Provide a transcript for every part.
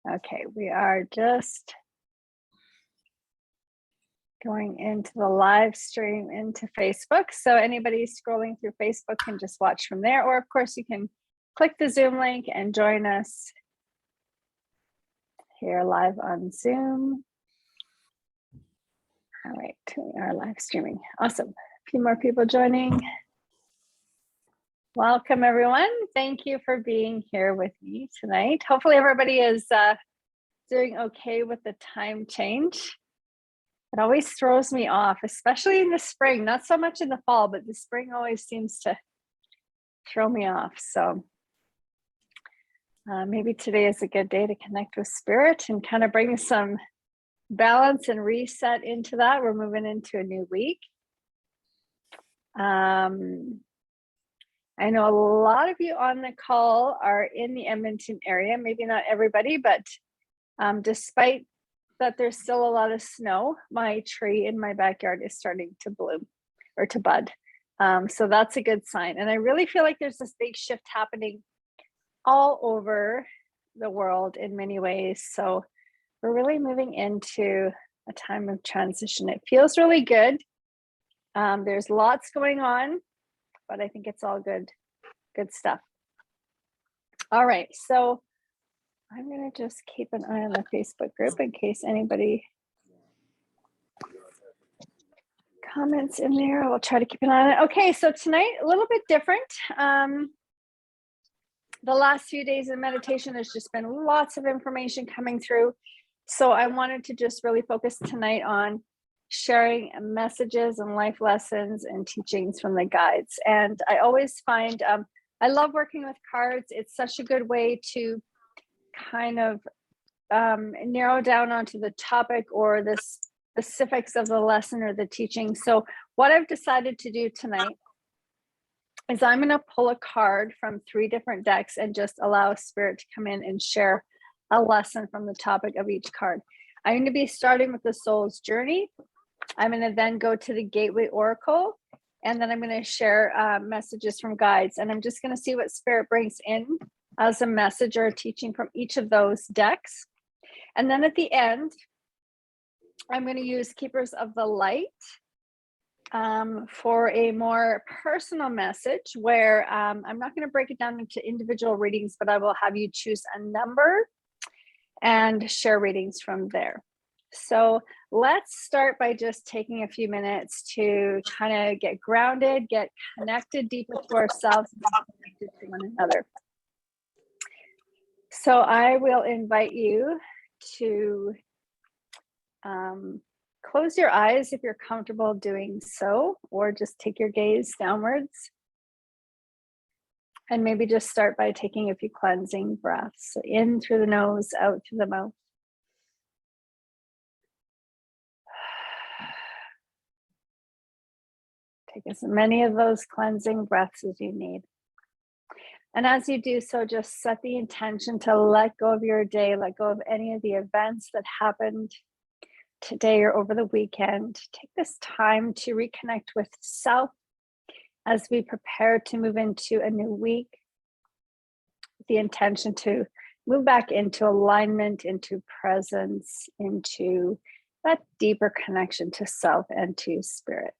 Okay, we are just going into the live stream into Facebook. So anybody scrolling through Facebook can just watch from there. Or of course you can click the Zoom link and join us here live on Zoom. All right, we are live streaming. Awesome. A few more people joining. Welcome everyone. Thank you for being here with me tonight. Hopefully everybody is doing okay with the time change. It always throws me off, especially in the spring, not so much in the fall, but the spring always seems to throw me off. So maybe today is a good day to connect with spirit and kind of bring some balance and reset into that. We're moving into a new week. I know a lot of you on the call are in the Edmonton area, maybe not everybody, but despite that there's still a lot of snow, my tree in my backyard is starting to bloom or to bud. So that's a good sign. And I really feel like there's this big shift happening all over the world in many ways. So we're really moving into a time of transition. It feels really good. There's lots going on, but I think it's all good stuff. All right, so I'm gonna just keep an eye on the Facebook group in case anybody comments in there. I will try to keep an eye on it. Okay, so tonight, a little bit different. The last few days of meditation, there's just been lots of information coming through. So I wanted to just really focus tonight on sharing messages and life lessons and teachings from the guides. And I always find, I love working with cards. It's such a good way to kind of narrow down onto the topic or the specifics of the lesson or the teaching. So what I've decided to do tonight is I'm going to pull a card from 3 different decks and just allow spirit to come in and share a lesson from the topic of each card. I'm going to be starting with the soul's journey. I'm going to then go to the Gateway Oracle, and then I'm going to share messages from guides. And I'm just going to see what spirit brings in as a message or a teaching from each of those decks. And then at the end, I'm going to use Keepers of the Light for a more personal message where I'm not going to break it down into individual readings, but I will have you choose a number and share readings from there. So let's start by just taking a few minutes to kind of get grounded, get connected deeper to ourselves, and connected to one another. So I will invite you to close your eyes if you're comfortable doing so, or just take your gaze downwards. And maybe just start by taking a few cleansing breaths. So in through the nose, out through the mouth. Take as many of those cleansing breaths as you need. And as you do so, just set the intention to let go of your day, let go of any of the events that happened today or over the weekend. Take this time to reconnect with self as we prepare to move into a new week. The intention to move back into alignment, into presence, into that deeper connection to self and to spirit.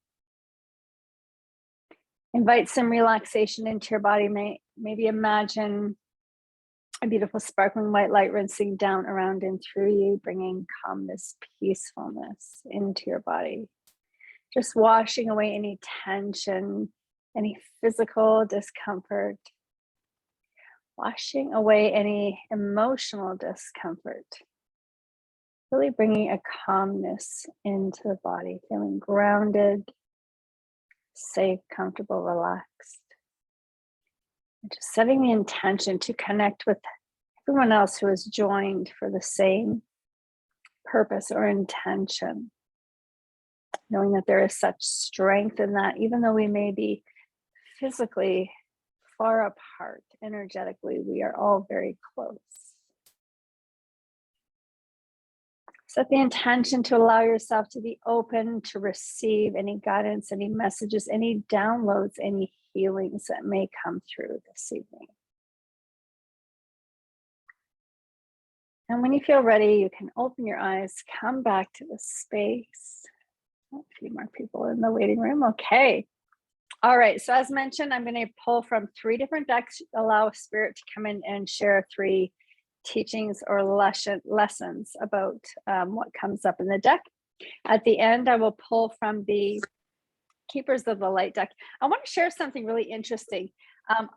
Invite some relaxation into your body. Maybe imagine a beautiful sparkling white light rinsing down around and through you, bringing calmness, peacefulness into your body. Just washing away any tension, any physical discomfort. Washing away any emotional discomfort. Really bringing a calmness into the body, feeling grounded, safe, comfortable, relaxed. And just setting the intention to connect with everyone else who is joined for the same purpose or intention. Knowing that there is such strength in that, even though we may be physically far apart, energetically, we are all very close. Set the intention to allow yourself to be open to receive any guidance, any messages, any downloads, any healings that may come through this evening. And when you feel ready, you can open your eyes, come back to the space. A few more people in the waiting room. Okay. All right. So as mentioned, I'm going to pull from 3 different decks, allow Spirit to come in and share 3 teachings or lessons about what comes up in the deck. At the end, I will pull from the Keepers of the Light deck. I want to share something really interesting.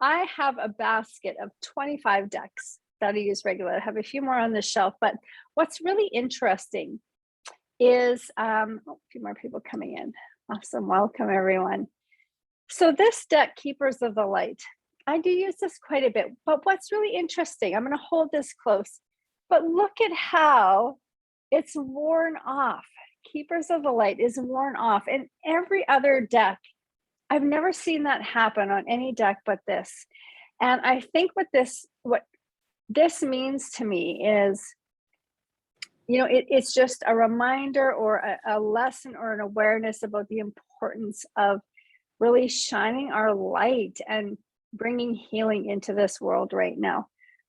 I have a basket of 25 decks that I use regularly. I have a few more on the shelf, but what's really interesting is a few more people coming in. Awesome. Welcome, everyone. So this deck, Keepers of the Light, I do use this quite a bit, but what's really interesting, I'm going to hold this close, but look at how it's worn off. Keepers of the Light is worn off. And every other deck, I've never seen that happen on any deck but this. And I think what this means to me is, it's just a reminder or a lesson or an awareness about the importance of really shining our light and bringing healing into this world right now.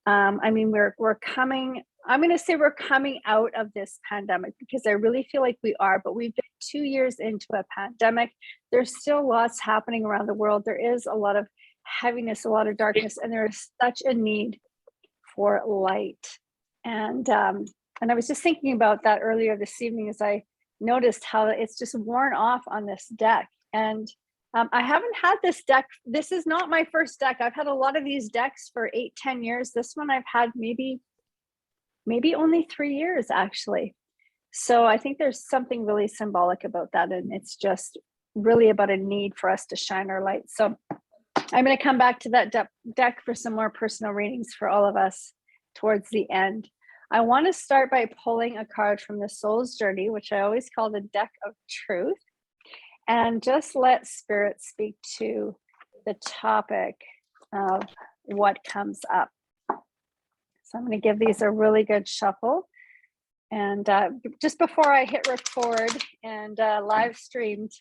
I mean, we're coming, I'm going to say we're coming out of this pandemic, because I really feel like we are, but we've been 2 years into a pandemic. There's still lots happening around the world. There is a lot of heaviness, a lot of darkness, and there is such a need for light. And I was just thinking about that earlier this evening as I noticed how it's just worn off on this deck. And I haven't had this deck. This is not my first deck. I've had a lot of these decks for 8-10 years. This one I've had maybe only 3 years, actually. So I think there's something really symbolic about that. And it's just really about a need for us to shine our light. So I'm going to come back to that deck for some more personal readings for all of us towards the end. I want to start by pulling a card from the Soul's Journey, which I always call the Deck of Truth, and just let Spirit speak to the topic of what comes up. So I'm going to give these a really good shuffle. And just before I hit record and live streamed,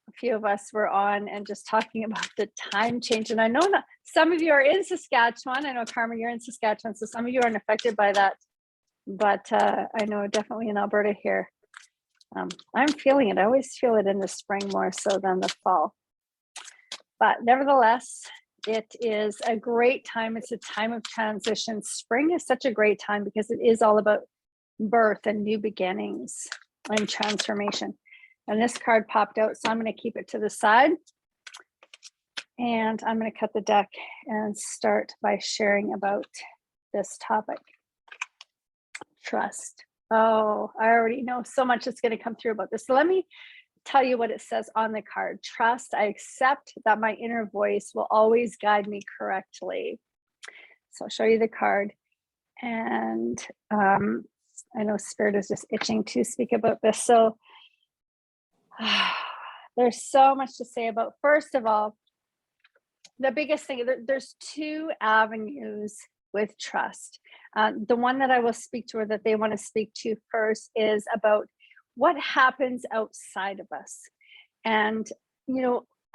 a few of us were on and just talking about the time change. And I know that some of you are in Saskatchewan. I know, Carmen, you're in Saskatchewan, so some of you aren't affected by that. But I know definitely in Alberta here, I'm feeling it. I always feel it in the spring more so than the fall. But nevertheless, it is a great time. It's a time of transition. Spring is such a great time because it is all about birth and new beginnings and transformation. And this card popped out, so I'm going to keep it to the side. And I'm going to cut the deck and start by sharing about this topic. Trust. Oh, I already know so much that's going to come through about this. So let me tell you what it says on the card. Trust. I accept that my inner voice will always guide me correctly. So I'll show you the card. And I know Spirit is just itching to speak about this. So there's so much to say about. First of all, the biggest thing, there's 2 avenues with trust. The one that I will speak to, or that they want to speak to first, is about what happens outside of us. And,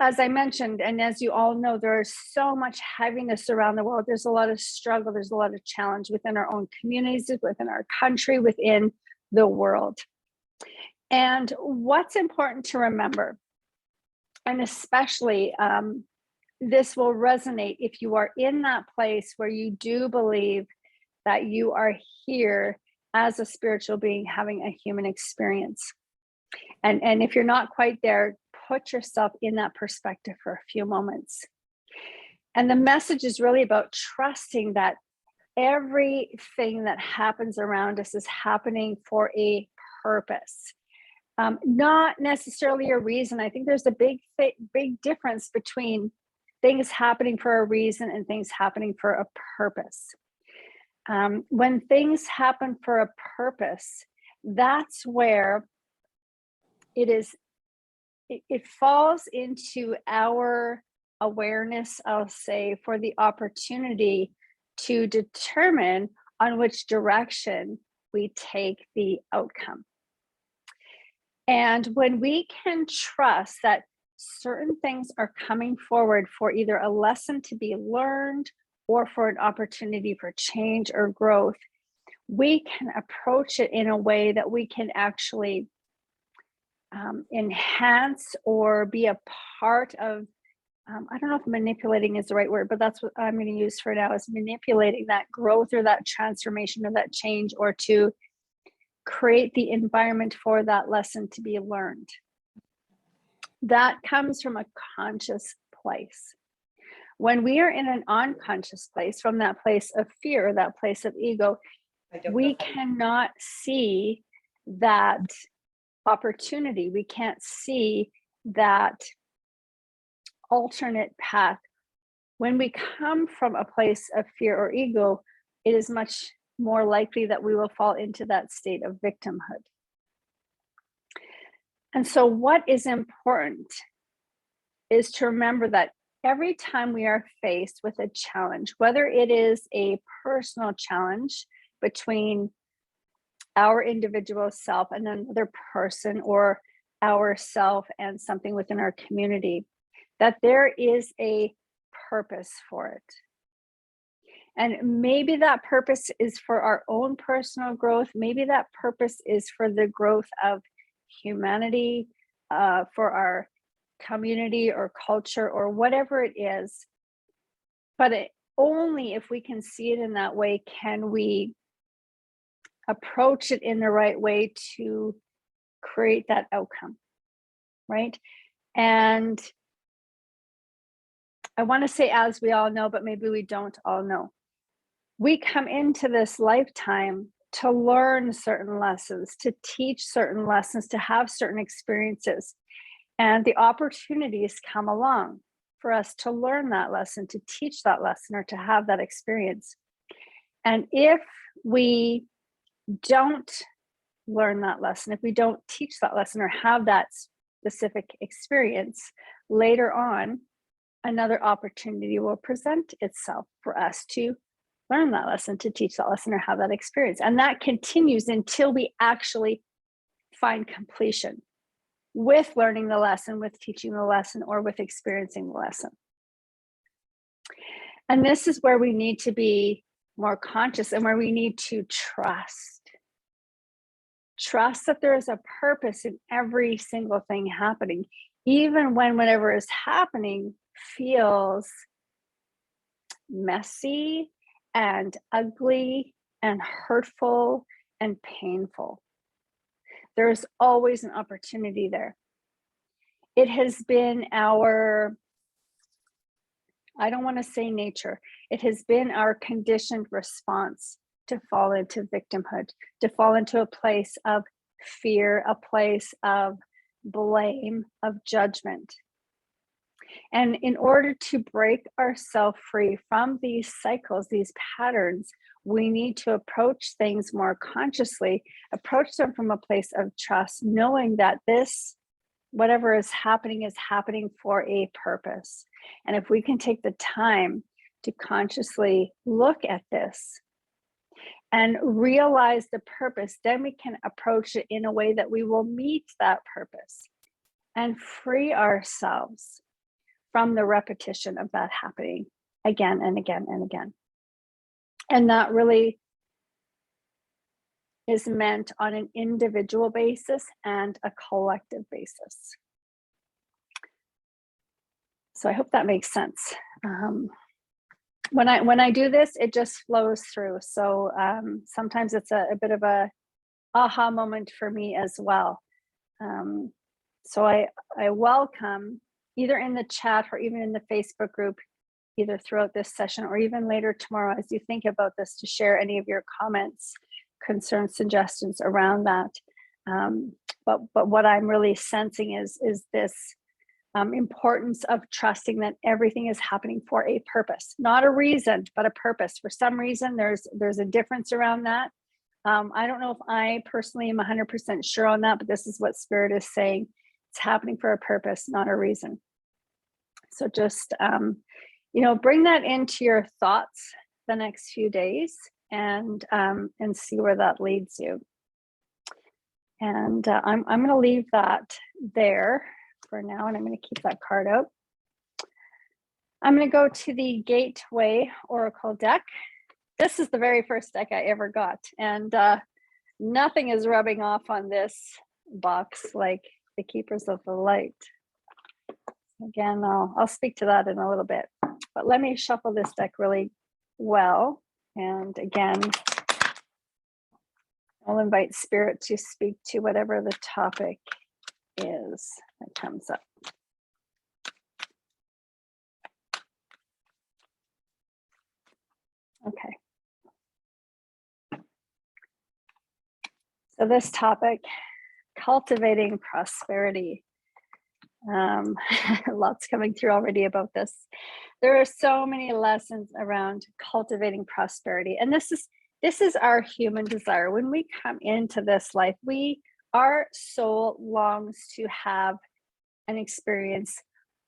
as I mentioned, and as you all know, there's so much heaviness around the world. There's a lot of struggle. There's a lot of challenge within our own communities, within our country, within the world. And what's important to remember, and especially this will resonate if you are in that place where you do believe that you are here as a spiritual being having a human experience. And if you're not quite there, put yourself in that perspective for a few moments. And the message is really about trusting that everything that happens around us is happening for a purpose. Not necessarily a reason. I think there's a big difference between things happening for a reason and things happening for a purpose. When things happen for a purpose, that's where it falls into our awareness, I'll say, for the opportunity to determine on which direction we take the outcome. And when we can trust that certain things are coming forward for either a lesson to be learned or for an opportunity for change or growth, we can approach it in a way that we can actually enhance or be a part of. I don't know if manipulating is the right word, but that's what I'm going to use for now, is manipulating that growth or that transformation or that change, or to create the environment for that lesson to be learned. That comes from a conscious place. When we are in an unconscious place, from that place of fear, that place of ego, we cannot see that opportunity. We can't see that alternate path. When we come from a place of fear or ego, it is much more likely that we will fall into that state of victimhood. And so what is important is to remember that every time we are faced with a challenge, whether it is a personal challenge between our individual self and another person, or ourself and something within our community, that there is a purpose for it. And maybe that purpose is for our own personal growth. Maybe that purpose is for the growth of humanity, for our community or culture, or whatever it is. But only if we can see it in that way can we approach it in the right way to create that outcome, right? And I want to say, as we all know, but maybe we don't all know, we come into this lifetime to learn certain lessons, to teach certain lessons, to have certain experiences. And the opportunities come along for us to learn that lesson, to teach that lesson, or to have that experience. And if we don't learn that lesson, if we don't teach that lesson or have that specific experience, later on, another opportunity will present itself for us to learn that lesson, to teach that lesson, or have that experience. And that continues until we actually find completion with learning the lesson, with teaching the lesson, or with experiencing the lesson. And this is where we need to be more conscious, and where we need to trust that there is a purpose in every single thing happening, even when whatever is happening feels messy and ugly and hurtful and painful. There's always an opportunity there. It has been our, I don't want to say nature, it has been our conditioned response to fall into victimhood, to fall into a place of fear, a place of blame, of judgment. And in order to break ourselves free from these cycles, these patterns, we need to approach things more consciously, approach them from a place of trust, knowing that this, whatever is happening for a purpose. And if we can take the time to consciously look at this and realize the purpose, then we can approach it in a way that we will meet that purpose and free ourselves from the repetition of that happening again and again and again. And that really is meant on an individual basis and a collective basis. So I hope that makes sense. When I do this, it just flows through. So sometimes it's a bit of a aha moment for me as well. So I welcome, either in the chat or even in the Facebook group, either throughout this session or even later tomorrow as you think about this, to share any of your comments, concerns, suggestions around that. But what I'm really sensing is this importance of trusting that everything is happening for a purpose, not a reason, but a purpose. For some reason, there's a difference around that. I don't know if I personally am 100% sure on that, but this is what Spirit is saying. It's happening for a purpose, not a reason. So just, bring that into your thoughts the next few days and see where that leads you. And I'm going to leave that there for now, and I'm going to keep that card out. I'm going to go to the Gateway Oracle deck. This is the very first deck I ever got, and nothing is rubbing off on this box like the Keepers of the Light. Again, I'll speak to that in a little bit, but let me shuffle this deck really well. And again, I'll invite Spirit to speak to whatever the topic is that comes up. Okay. So this topic, cultivating prosperity. Lots coming through already about this. There are so many lessons around cultivating prosperity, and this is our human desire. When we come into this life, our soul longs to have and experience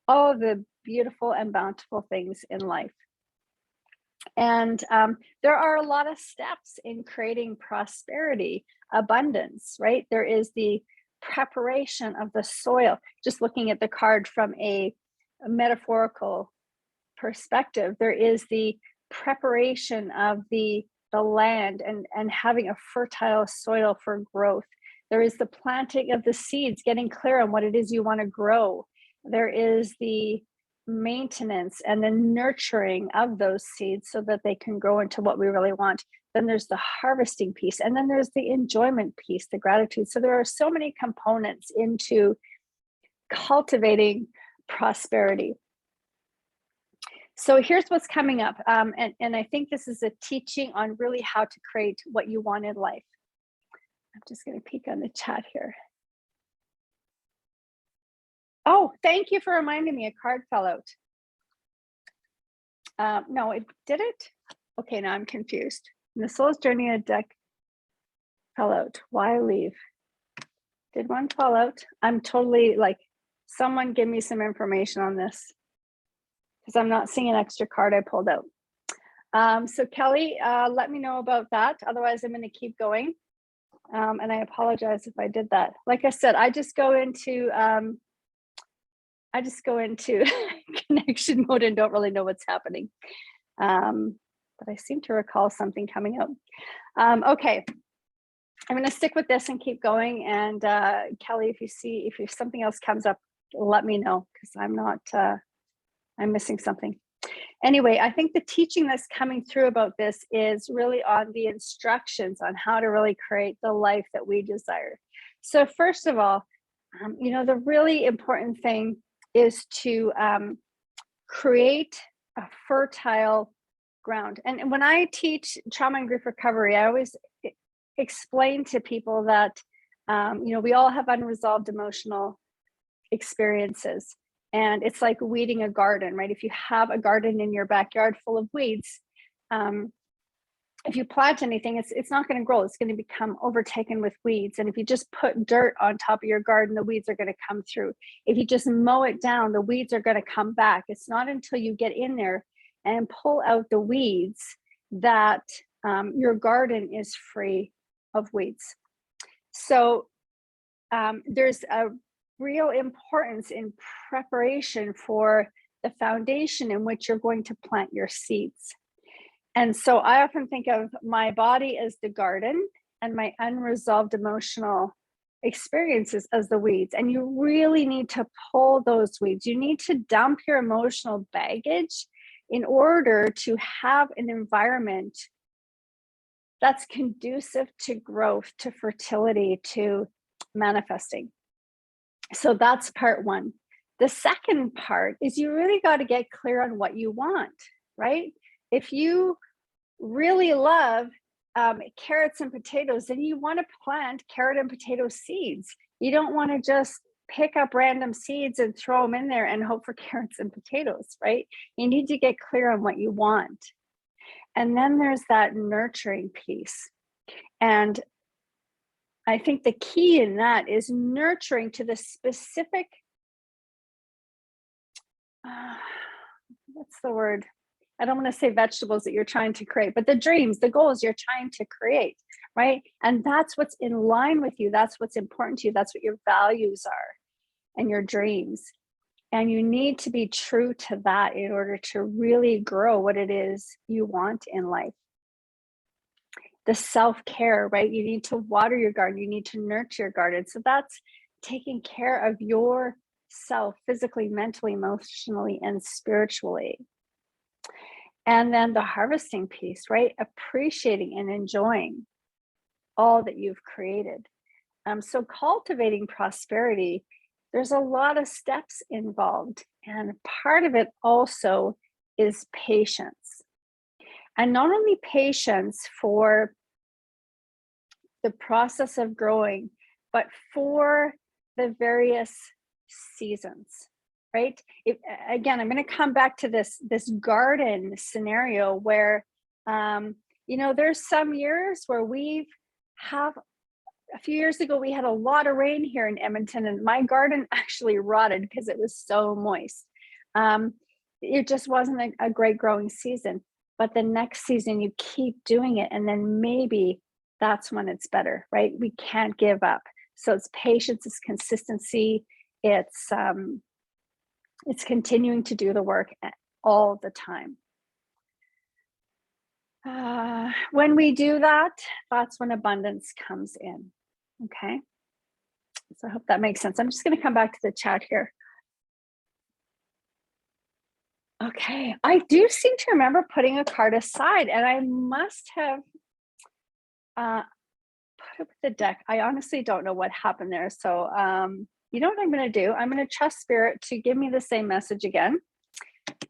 all of the beautiful and bountiful things in life. And there are a lot of steps in creating prosperity, abundance, right? There is the preparation of the soil. Just looking at the card from a metaphorical perspective, there is the preparation of the land and having a fertile soil for growth. There is the planting of the seeds, getting clear on what it is you want to grow. There is the maintenance and the nurturing of those seeds so that they can grow into what we really want. Then there's the harvesting piece, and then there's the enjoyment piece, the gratitude. So there are so many components into cultivating prosperity. So here's what's coming up, and I think this is a teaching on really how to create what you want in life. I'm just going to peek on the chat here. Oh, thank you for reminding me. A card fell out. No, it did it? Okay, now I'm confused. The Soul's Journey a deck fell out. Why leave? Did one fall out? I'm totally like, someone give me some information on this, because I'm not seeing an extra card I pulled out. So Kelly, let me know about that. Otherwise, I'm going to keep going. And I apologize if I did that. Like I said, I just go into connection mode and don't really know what's happening. But I seem to recall something coming up. Okay, I'm going to stick with this and keep going. And Kelly, if something else comes up, let me know, because I'm missing something. Anyway, I think the teaching that's coming through about this is really on the instructions on how to really create the life that we desire. So first of all, the really important thing is to create a fertile ground. And when I teach trauma and grief recovery, I always explain to people that, we all have unresolved emotional experiences. And it's like weeding a garden, right? If you have a garden in your backyard full of weeds, if you plant anything, it's not going to grow. It's going to become overtaken with weeds. And if you just put dirt on top of your garden, the weeds are going to come through. If you just mow it down, the weeds are going to come back. It's not until you get in there and pull out the weeds that your garden is free of weeds. So there's a real importance in preparation for the foundation in which you're going to plant your seeds. And so I often think of my body as the garden and my unresolved emotional experiences as the weeds. And you really need to pull those weeds. You need to dump your emotional baggage in order to have an environment that's conducive to growth, to fertility, to manifesting. So that's part one. The second part is you really got to get clear on what you want, right? If you really love carrots and potatoes, then you want to plant carrot and potato seeds. You don't want to just pick up random seeds and throw them in there and hope for carrots and potatoes, right? You need to get clear on what you want. And then there's that nurturing piece. And I think the key in that is nurturing to the specific, what's the word? I don't want to say vegetables that you're trying to create, but the dreams, the goals you're trying to create, right? And that's what's in line with you. That's what's important to you. That's what your values are and your dreams. And you need to be true to that in order to really grow what it is you want in life. the self-care, right? You need to water your garden, you need to nurture your garden. So that's taking care of yourself physically, mentally, emotionally, and spiritually. And then the harvesting piece, right? Appreciating and enjoying all that you've created. So cultivating prosperity, there's a lot of steps involved. And part of it also is patience. And not only patience for the process of growing, but for the various seasons, right? Again, I'm going to come back to this garden scenario where, there's some years where a few years ago, we had a lot of rain here in Edmonton, and my garden actually rotted because it was so moist. It just wasn't a great growing season. But the next season, you keep doing it, and then maybe that's when it's better, right? We can't give up. So it's patience, it's consistency, it's continuing to do the work all the time. When we do that, that's when abundance comes in. Okay. So I hope that makes sense. I'm just going to come back to the chat here. Okay. I do seem to remember putting a card aside, and I must have put up the deck. I honestly don't know what happened there. So, you know what I'm going to do? I'm going to trust Spirit to give me the same message again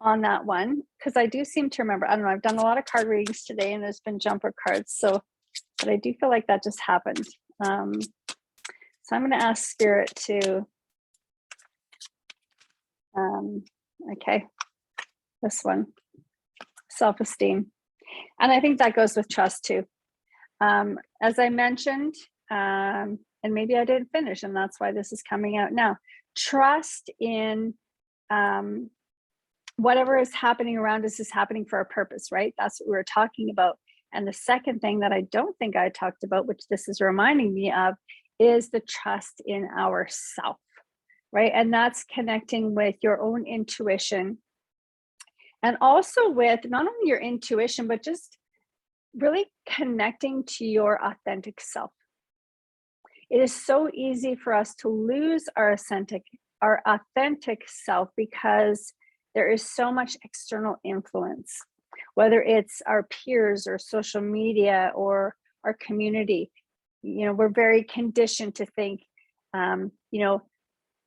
on that one, because I do seem to remember. I don't know. I've done a lot of card readings today, and there's been jumper cards. So, but I do feel like that just happened. So I'm going to ask Spirit to, okay, this one, self-esteem. And I think that goes with trust too. As I mentioned, and maybe I didn't finish, and that's why this is coming out now. Trust in whatever is happening around us is happening for a purpose, right? That's what we were talking about. And the second thing that I don't think I talked about, which this is reminding me of, is the trust in ourself, right? And that's connecting with your own intuition, and also with not only your intuition, but just really connecting to your authentic self. It is so easy for us to lose our authentic self because there is so much external influence, whether it's our peers or social media or our community. We're very conditioned to think,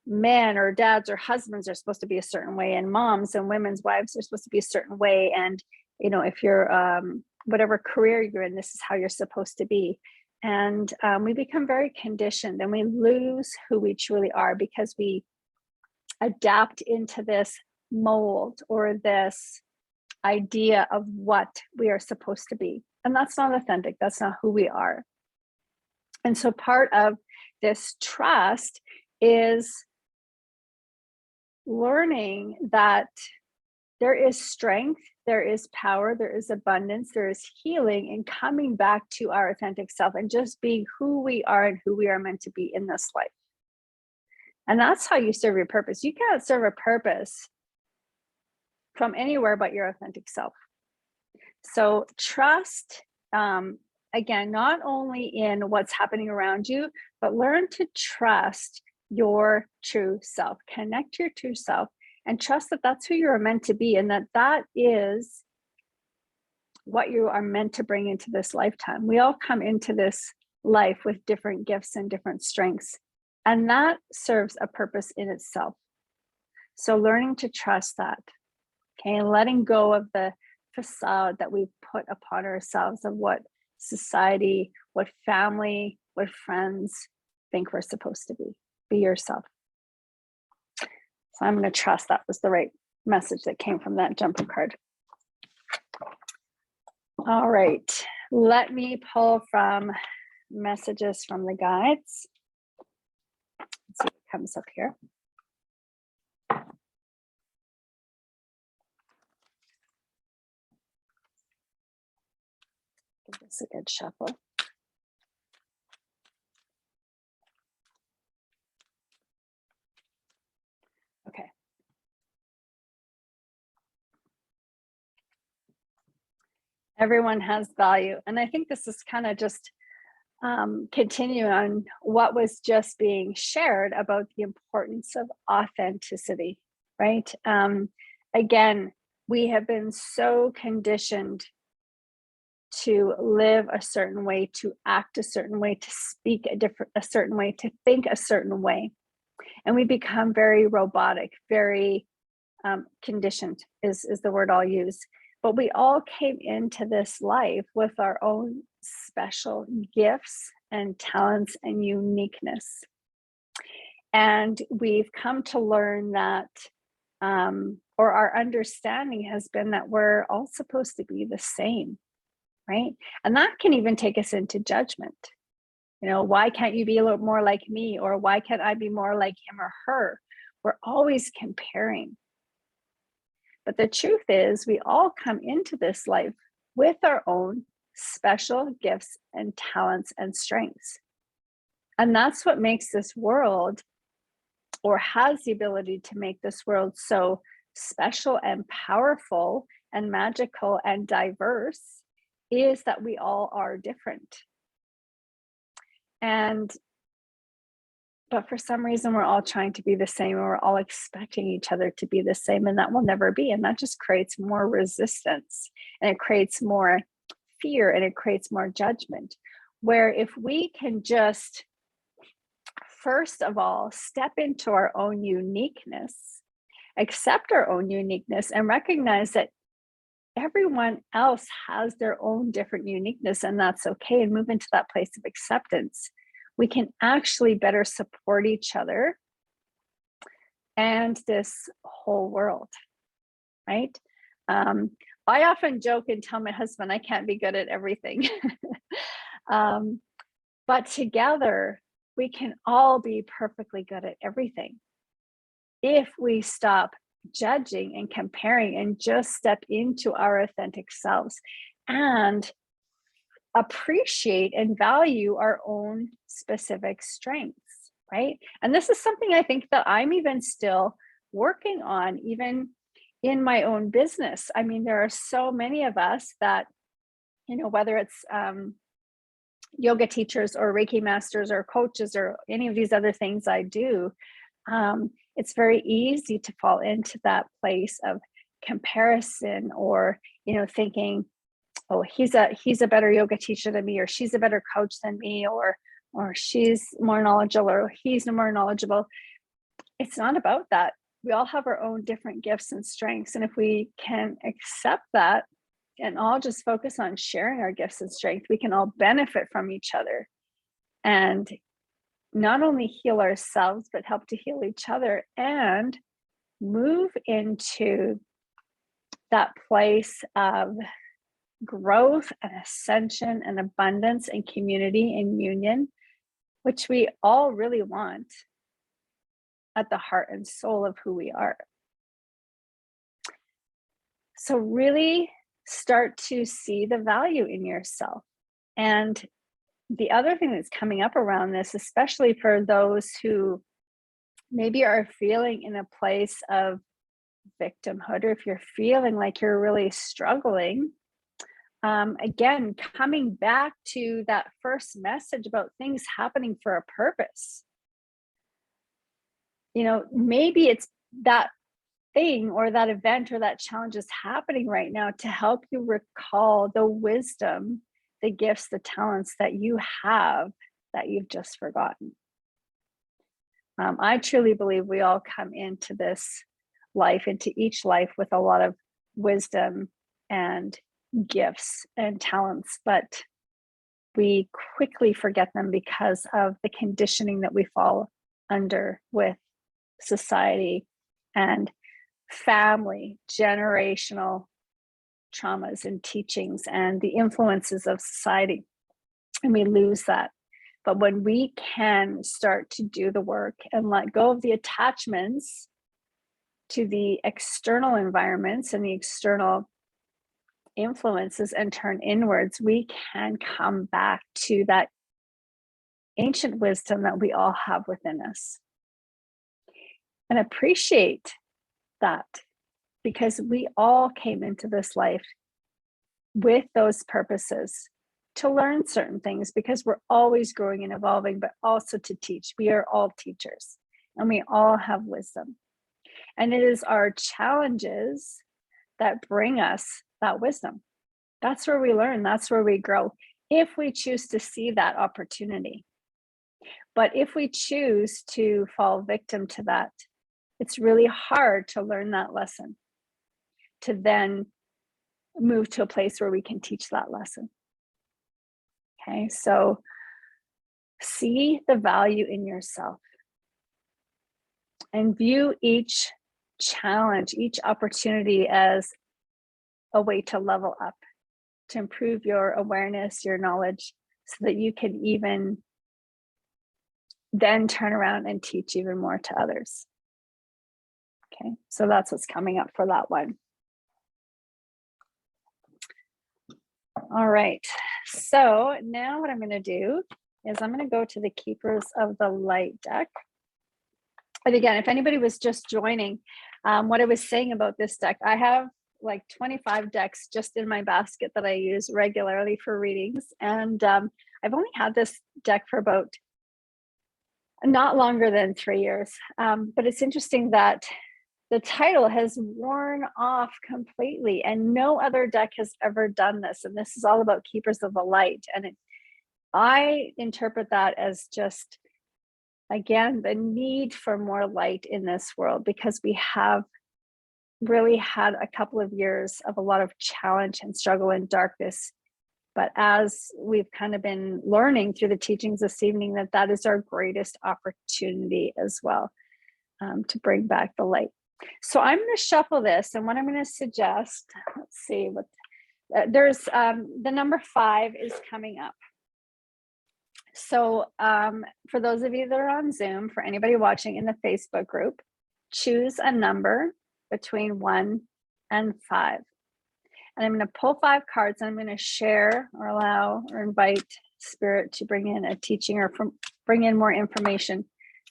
men or dads or husbands are supposed to be a certain way, and moms and women's wives are supposed to be a certain way. And, if you're, whatever career you're in, this is how you're supposed to be. And we become very conditioned, and we lose who we truly are because we adapt into this mold or this idea of what we are supposed to be. And that's not authentic. That's not who we are. And so part of this trust is learning that there is strength, there is power, there is abundance, there is healing in coming back to our authentic self and just being who we are and who we are meant to be in this life. And that's how you serve your purpose. You can't serve a purpose from anywhere but your authentic self. So trust, again, not only in what's happening around you, but learn to trust your true self. Connect to your true self and trust that that's who you're meant to be, and that is what you are meant to bring into this lifetime. We all come into this life with different gifts and different strengths, and that serves a purpose in itself. So learning to trust that, okay, and letting go of the facade that we put upon ourselves of what society, what family, what friends think we're supposed to be. Be yourself. So I'm going to trust that was the right message that came from that jumper card. All right, let me pull from messages from the guides. Let's see what comes up here. Give this a good shuffle. Okay. Everyone has value. And I think this is kind of just continue on what was just being shared about the importance of authenticity, right? Again, we have been so conditioned to live a certain way, to act a certain way, to speak a certain way, to think a certain way. And we become very robotic, very conditioned is the word I'll use. But we all came into this life with our own special gifts and talents and uniqueness. And we've come to learn that, or our understanding has been that we're all supposed to be the same, right? And that can even take us into judgment. Why can't you be a little more like me? Or why can't I be more like him or her? We're always comparing. But the truth is, we all come into this life with our own special gifts and talents and strengths. And that's what makes this world, or has the ability to make this world so special and powerful and magical and diverse, is that we all are different. But for some reason, we're all trying to be the same, and we're all expecting each other to be the same, and that will never be. And that just creates more resistance, and it creates more fear, and it creates more judgment. Where if we can just, first of all, step into our own uniqueness, accept our own uniqueness, and recognize that everyone else has their own different uniqueness, and that's okay, and move into that place of acceptance, we can actually better support each other and this whole world, right? I often joke and tell my husband I can't be good at everything. But together, we can all be perfectly good at everything if we stop judging and comparing and just step into our authentic selves and appreciate and value our own specific strengths, right? And this is something I think that I'm even still working on, even in my own business. I mean, there are so many of us that, whether it's yoga teachers or Reiki masters or coaches or any of these other things I do, it's very easy to fall into that place of comparison, or, thinking, oh, he's a better yoga teacher than me, or she's a better coach than me, or she's more knowledgeable, or he's more knowledgeable. It's not about that. We all have our own different gifts and strengths. And if we can accept that and all just focus on sharing our gifts and strengths, we can all benefit from each other and not only heal ourselves, but help to heal each other and move into that place of growth and ascension and abundance and community and union, which we all really want at the heart and soul of who we are. So really start to see the value in yourself. And the other thing that's coming up around this, especially for those who maybe are feeling in a place of victimhood, or if you're feeling like you're really struggling, again, coming back to that first message about things happening for a purpose. Maybe it's that thing or that event or that challenge is happening right now to help you recall the wisdom, the gifts, the talents that you have that you've just forgotten. I truly believe we all come into this life, into each life, with a lot of wisdom and gifts and talents, but we quickly forget them because of the conditioning that we fall under with society and family, generational traumas and teachings and the influences of society, and we lose that. But when we can start to do the work and let go of the attachments to the external environments and the external influences and turn inwards, we can come back to that ancient wisdom that we all have within us and appreciate that, because we all came into this life with those purposes to learn certain things, because we're always growing and evolving, but also to teach. We are all teachers and we all have wisdom. And it is our challenges that bring us that wisdom. That's where we learn. That's where we grow, if we choose to see that opportunity. But if we choose to fall victim to that, it's really hard to learn that lesson, to then move to a place where we can teach that lesson. Okay, so see the value in yourself and view each challenge, each opportunity as a way to level up, to improve your awareness, your knowledge, so that you can even then turn around and teach even more to others. Okay, so that's what's coming up for that one. All right, so now what I'm going to do is I'm going to go to the Keepers of the Light deck. And again, if anybody was just joining, what I was saying about this deck, I have like 25 decks just in my basket that I use regularly for readings. And I've only had this deck for about not longer than 3 years. But it's interesting that the title has worn off completely, and no other deck has ever done this. And this is all about Keepers of the Light. And I interpret that as just, again, the need for more light in this world, because we have really had a couple of years of a lot of challenge and struggle and darkness. But as we've kind of been learning through the teachings this evening, that is our greatest opportunity as well, to bring back the light. So I'm going to shuffle this, and what I'm going to suggest, let's see what there's the number 5 is coming up. So for those of you that are on Zoom, for anybody watching in the Facebook group, choose a number between 1 and 5. And I'm going to pull 5 cards, and I'm going to share or allow or invite Spirit to bring in a teaching or bring in more information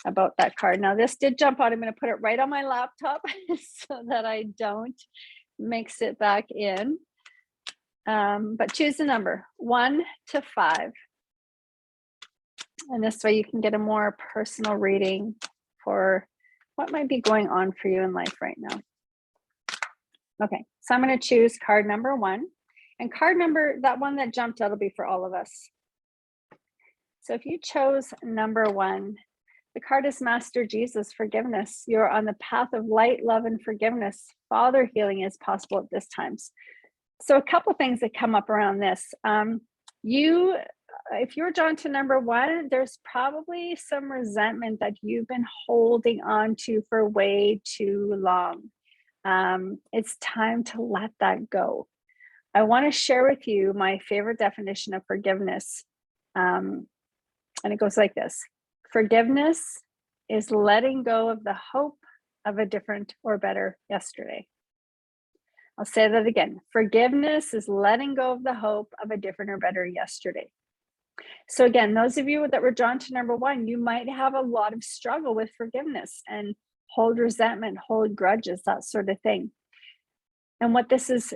about that card. Now, this did jump out. I'm going to put it right on my laptop so that I don't mix it back in. But choose a number 1 to 5. And this way you can get a more personal reading for what might be going on for you in life right now. Okay, so I'm going to choose card number 1. And card number, that one that jumped out, will be for all of us. So if you chose number 1, the card is Master Jesus, forgiveness. You're on the path of light, love, and forgiveness. Father healing is possible at this time. So a couple things that come up around this. If you're drawn to number 1, there's probably some resentment that you've been holding on to for way too long. It's time to let that go. I want to share with you my favorite definition of forgiveness. And it goes like this. Forgiveness is letting go of the hope of a different or better yesterday. I'll say that again. Forgiveness is letting go of the hope of a different or better yesterday. So again, those of you that were drawn to number 1, you might have a lot of struggle with forgiveness and hold resentment, hold grudges, that sort of thing. And what this is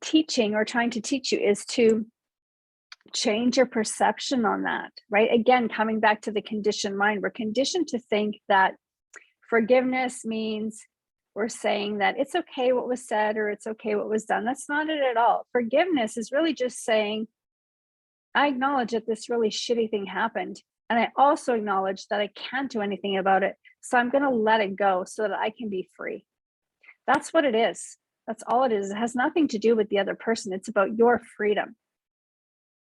teaching or trying to teach you is to change your perception on that, right? Again, coming back to the conditioned mind, we're conditioned to think that forgiveness means we're saying that it's okay what was said or it's okay what was done. That's not it at all. Forgiveness is really just saying, I acknowledge that this really shitty thing happened. And I also acknowledge that I can't do anything about it. So I'm going to let it go so that I can be free. That's what it is. That's all it is. It has nothing to do with the other person. It's about your freedom,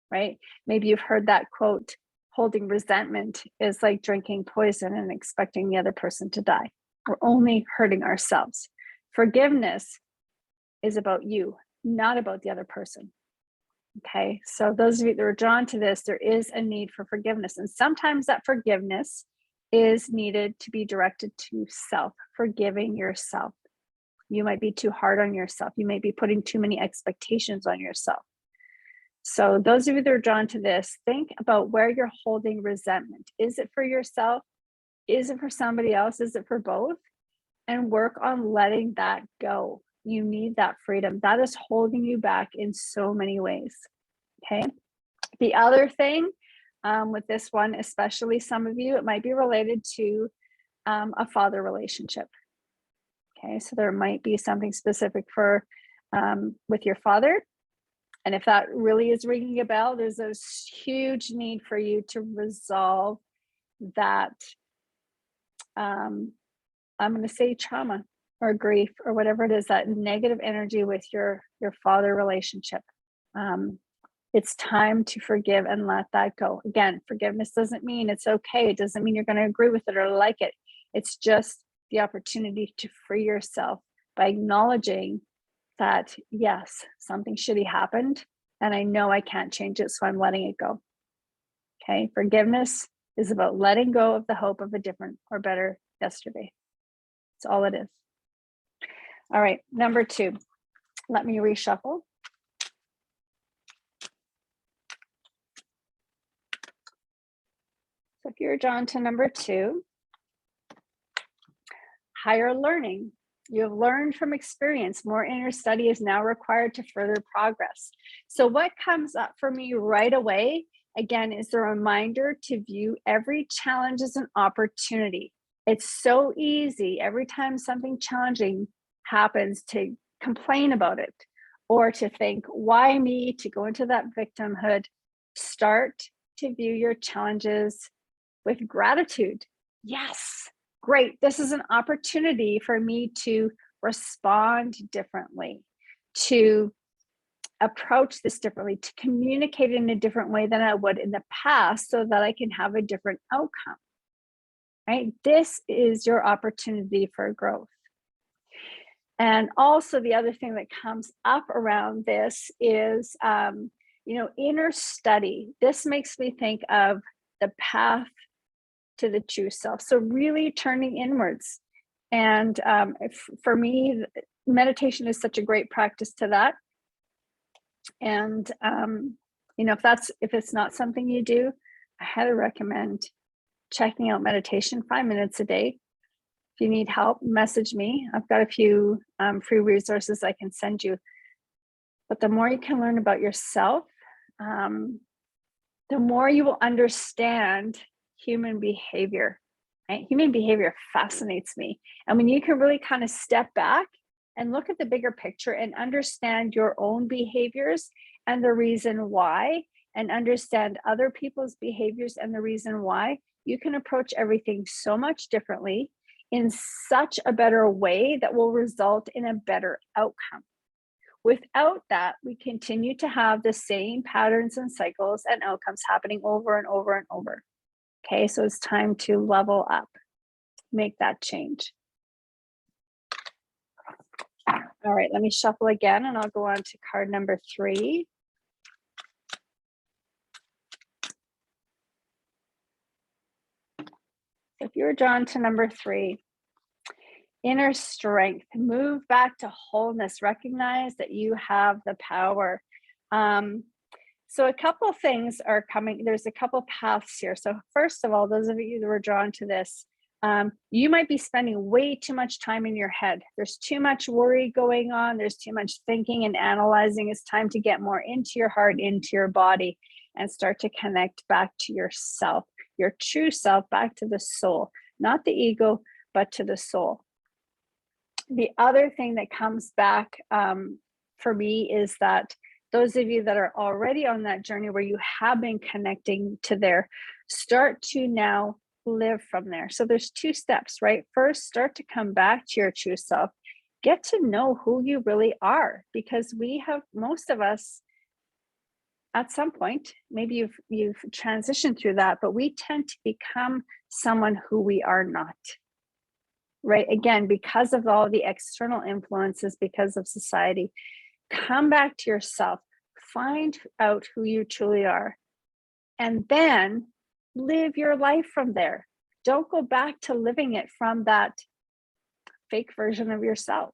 right? Maybe you've heard that quote, holding resentment is like drinking poison and expecting the other person to die. We're only hurting ourselves. Forgiveness is about you, not about the other person. Okay, so those of you that are drawn to this, there is a need for forgiveness. And sometimes that forgiveness is needed to be directed to self, forgiving yourself. You might be too hard on yourself. You may be putting too many expectations on yourself. So those of you that are drawn to this, think about where you're holding resentment. Is it for yourself? Is it for somebody else? Is it for both? And work on letting that go. You need that freedom. That is holding you back in so many ways. Okay. The other thing with this one, especially some of you, it might be related to a father relationship. Okay. So there might be something specific for with your father. And if that really is ringing a bell, there's a huge need for you to resolve that. I'm going to say trauma or grief or whatever it is, that negative energy with your father relationship. It's time to forgive and let that go. Again, forgiveness doesn't mean it's okay. It doesn't mean you're going to agree with it or like it. It's just the opportunity to free yourself by acknowledging that, yes, something shitty happened and I know I can't change it, so I'm letting it go. Okay. Forgiveness is about letting go of the hope of a different or better yesterday. That's all it is. All right. Number 2, let me reshuffle. So if you're drawn to number 2, higher learning. You have learned from experience. More inner study is now required to further progress. So what comes up for me right away, again, is the reminder to view every challenge as an opportunity. It's so easy every time something challenging happens to complain about it or to think, why me, to go into that victimhood. Start to view your challenges with gratitude. Yes. Great. This is an opportunity for me to respond differently, to approach this differently, to communicate in a different way than I would in the past so that I can have a different outcome. Right? This is your opportunity for growth. And also the other thing that comes up around this is, inner study. This makes me think of the path to the true self. So really turning inwards. And for me, meditation is such a great practice to that. And, if it's not something you do, I highly recommend checking out meditation 5 minutes a day. If you need help, message me. I've got a few free resources I can send you. But the more you can learn about yourself, the more you will understand human behavior. Right? Human behavior fascinates me. And when you can really kind of step back and look at the bigger picture and understand your own behaviors and the reason why, and understand other people's behaviors and the reason why, you can approach everything so much differently in such a better way that will result in a better outcome. Without that, we continue to have the same patterns and cycles and outcomes happening over and over and over. Okay, so it's time to level up, make that change. All right, let me shuffle again and I'll go on to card number 3. If you're drawn to number 3, inner strength, move back to wholeness, recognize that you have the power. So a couple of things are coming. There's a couple paths here. So first of all, those of you that were drawn to this, you might be spending way too much time in your head. There's too much worry going on. There's too much thinking and analyzing. It's time to get more into your heart, into your body, and start to connect back to yourself, your true self, back to the soul, not the ego, but to the soul. The other thing that comes back for me is that those of you that are already on that journey where you have been connecting to there, start to now live from there. So there's 2 steps, right? First, start to come back to your true self. Get to know who you really are, because most of us at some point, maybe you've transitioned through that, but we tend to become someone who we are not. Right? Again, because of all the external influences, because of society. Come back to yourself, find out who you truly are, and then live your life from there. Don't go back to living it from that fake version of yourself,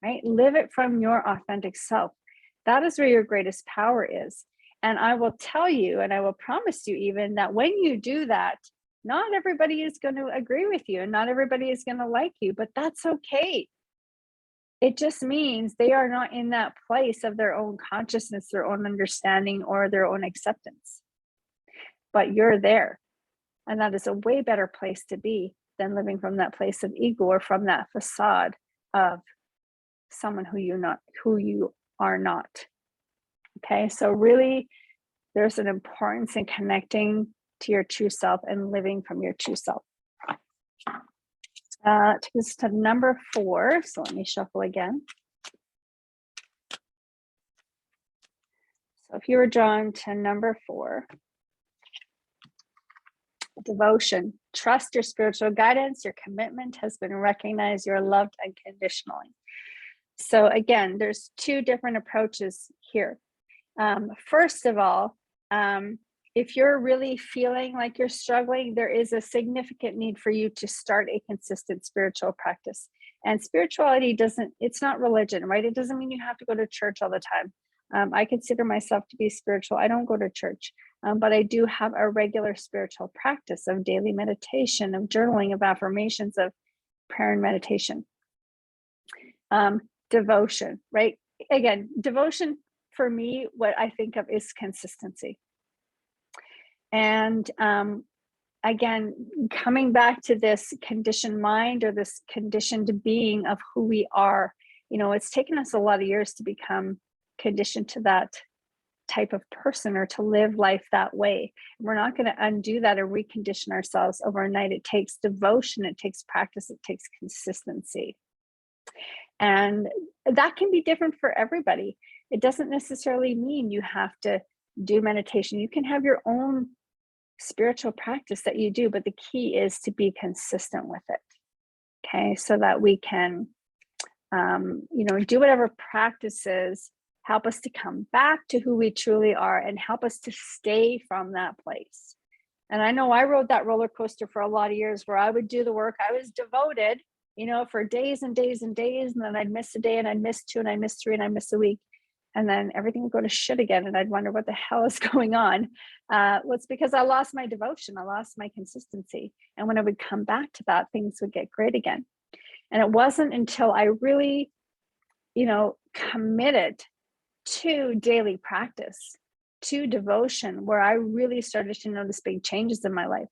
right? Live it from your authentic self. That is where your greatest power is. And I will tell you, and I will promise you even, that when you do that, not everybody is going to agree with you and not everybody is going to like you, but that's okay. It just means they are not in that place of their own consciousness, their own understanding, or their own acceptance. But you're there. And that is a way better place to be than living from that place of ego or from that facade of someone who you are not. Okay, so really there's an importance in connecting to your true self and living from your true self. Takes us to number 4. So let me shuffle again. So if you were drawn to number 4, devotion, trust your spiritual guidance, your commitment has been recognized, you're loved unconditionally. So again, there's 2 different approaches here. First of all, if you're really feeling like you're struggling, there is a significant need for you to start a consistent spiritual practice. And spirituality it's not religion, right? It doesn't mean you have to go to church all the time. I consider myself to be spiritual. I don't go to church, but I do have a regular spiritual practice of daily meditation, of journaling, of affirmations, of prayer and meditation. Devotion, right? Again, devotion for me, what I think of is consistency. And again, coming back to this conditioned mind or this conditioned being of who we are, it's taken us a lot of years to become conditioned to that type of person or to live life that way. We're not going to undo that or recondition ourselves overnight. It takes devotion, it takes practice, it takes consistency. And that can be different for everybody. It doesn't necessarily mean you have to do meditation. You can have your own spiritual practice that you do, but the key is to be consistent with it. Okay, so that we can, do whatever practices help us to come back to who we truly are and help us to stay from that place. And I know I rode that roller coaster for a lot of years where I would do the work. I was devoted, for days and days and days. And then I'd miss a day and I'd miss 2 and I'd miss 3 and I'd miss a week. And then everything would go to shit again. And I'd wonder what the hell is going on. Well, it's because I lost my devotion. I lost my consistency. And when I would come back to that, things would get great again. And it wasn't until I really, committed to daily practice, to devotion, where I really started to notice big changes in my life.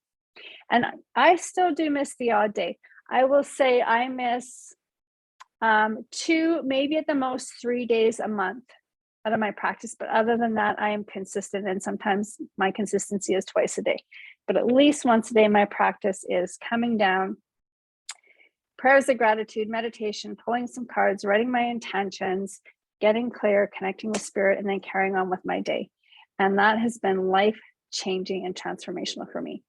And I still do miss the odd day. I will say I miss 2, maybe at the most 3 days a month out of my practice. But other than that, I am consistent. And sometimes my consistency is twice a day. But at least once a day, my practice is coming down, prayers of gratitude, meditation, pulling some cards, writing my intentions, getting clear, connecting with spirit, and then carrying on with my day. And that has been life-changing and transformational for me.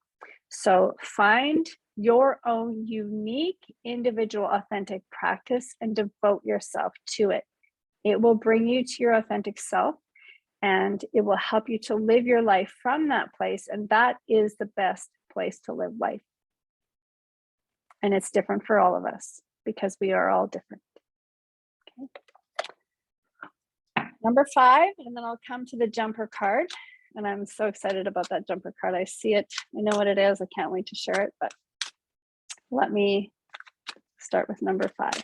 So find your own unique, individual, authentic practice and devote yourself to it. It will bring you to your authentic self, and it will help you to live your life from that place. And that is the best place to live life. And it's different for all of us because we are all different. Okay. Number 5, and then I'll come to the jumper card. And I'm so excited about that jumper card. I see it. I know what it is. I can't wait to share it. But let me start with number 5.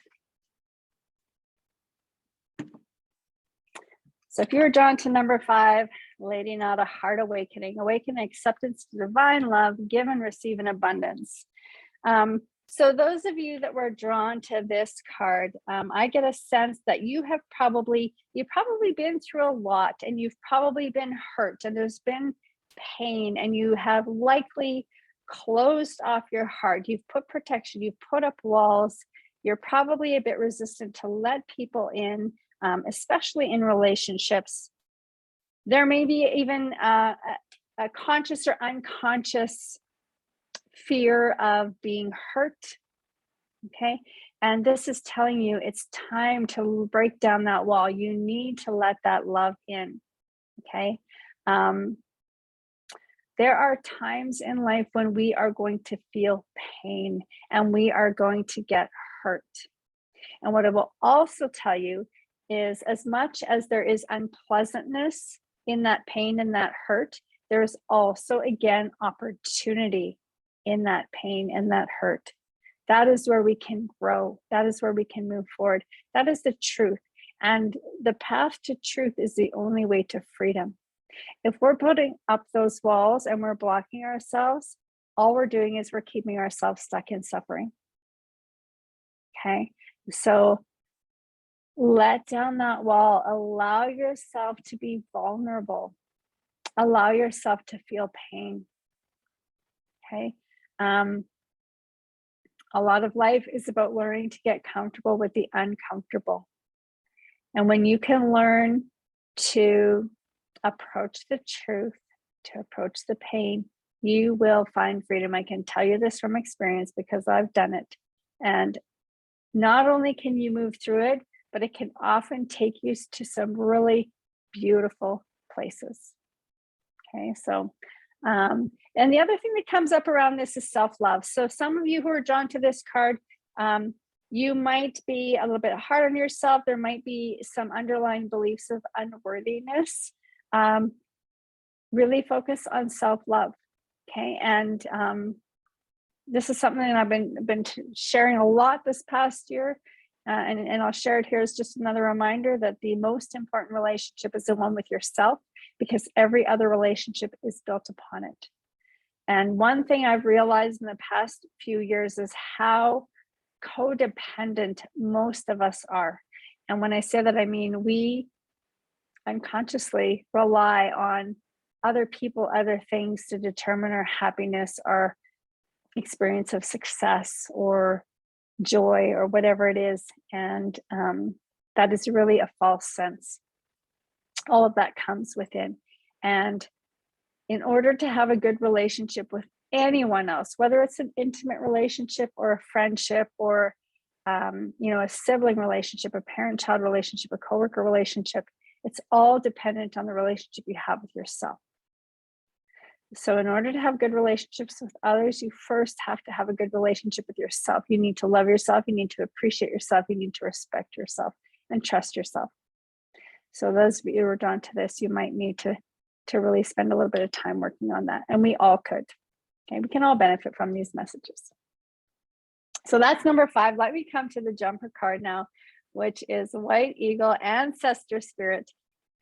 So if you're drawn to number 5, Lady Nada, heart awakening, awaken acceptance to divine love, give and receive in abundance. So those of you that were drawn to this card, I get a sense that you've probably been through a lot, and you've probably been hurt, and there's been pain, and you have likely closed off your heart. You've put protection, you've put up walls. You're probably a bit resistant to let people in, especially in relationships. There may be even a conscious or unconscious fear of being hurt. Okay. And this is telling you it's time to break down that wall. You need to let that love in. Okay. There are times in life when we are going to feel pain and we are going to get hurt. And what it will also tell you is, as much as there is unpleasantness in that pain and that hurt, there's also, again, opportunity in that pain and that hurt. That is where we can grow. That is where we can move forward. That is the truth. And the path to truth is the only way to freedom. If we're putting up those walls and we're blocking ourselves, all we're doing is we're keeping ourselves stuck in suffering. Okay, so let down that wall. Allow yourself to be vulnerable. Allow yourself to feel pain. Okay. A lot of life is about learning to get comfortable with the uncomfortable. And when you can learn to approach the truth, to approach the pain, you will find freedom. I can tell you this from experience because I've done it. And not only can you move through it, but it can often take you to some really beautiful places. Okay, so, and the other thing that comes up around this is self-love. So some of you who are drawn to this card, you might be a little bit hard on yourself. There might be some underlying beliefs of unworthiness. Really focus on self-love, okay? And this is something that I've been sharing a lot this past year, and I'll share it here as just another reminder that the most important relationship is the one with yourself, because every other relationship is built upon it. And one thing I've realized in the past few years is how codependent most of us are. And when I say that, I mean we unconsciously rely on other people, other things to determine our happiness, our experience of success or joy or whatever it is. And that is really a false sense. All of that comes within. And in order to have a good relationship with anyone else, whether it's an intimate relationship or a friendship or a sibling relationship, a parent-child relationship, a coworker relationship, it's all dependent on the relationship you have with yourself. So in order to have good relationships with others, you first have to have a good relationship with yourself. You need to love yourself. You need to appreciate yourself. You need to respect yourself and trust yourself. So those of you who are drawn to this, you might need to really spend a little bit of time working on that. And we all could. Okay, we can all benefit from these messages. So that's number 5. Let me come to the jumper card now, which is White Eagle, Ancestor Spirit.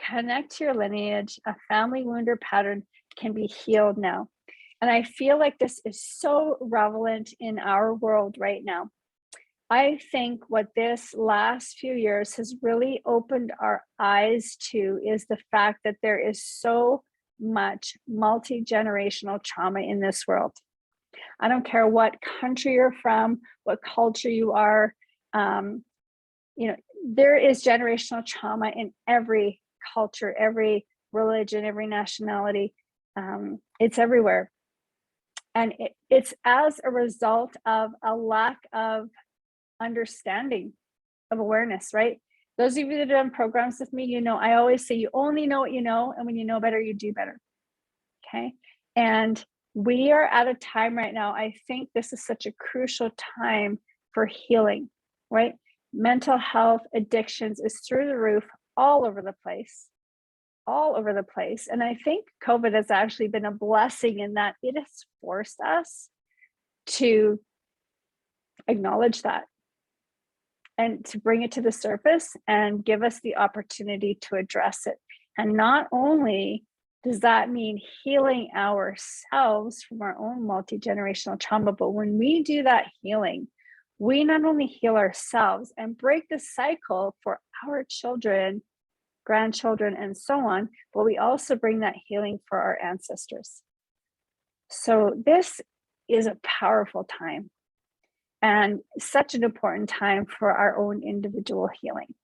Connect to your lineage. A family wound or pattern can be healed now. And I feel like this is so relevant in our world right now. I think what this last few years has really opened our eyes to is the fact that there is so much multi-generational trauma in this world. I don't care what country you're from, what culture you are, there is generational trauma in every culture, every religion, every nationality. It's everywhere. And it's as a result of a lack of understanding, of awareness, right? Those of you that have done programs with me, I always say you only know what you know, and when you know better, you do better. Okay. And we are at a time right now, I think this is such a crucial time for healing, right? Mental health, addictions is through the roof all over the place. And I think COVID has actually been a blessing in that it has forced us to acknowledge that and to bring it to the surface and give us the opportunity to address it. And not only does that mean healing ourselves from our own multi-generational trauma, but when we do that healing, we not only heal ourselves and break the cycle for our children, grandchildren, and so on, but we also bring that healing for our ancestors. So this is a powerful time and such an important time for our own individual healing.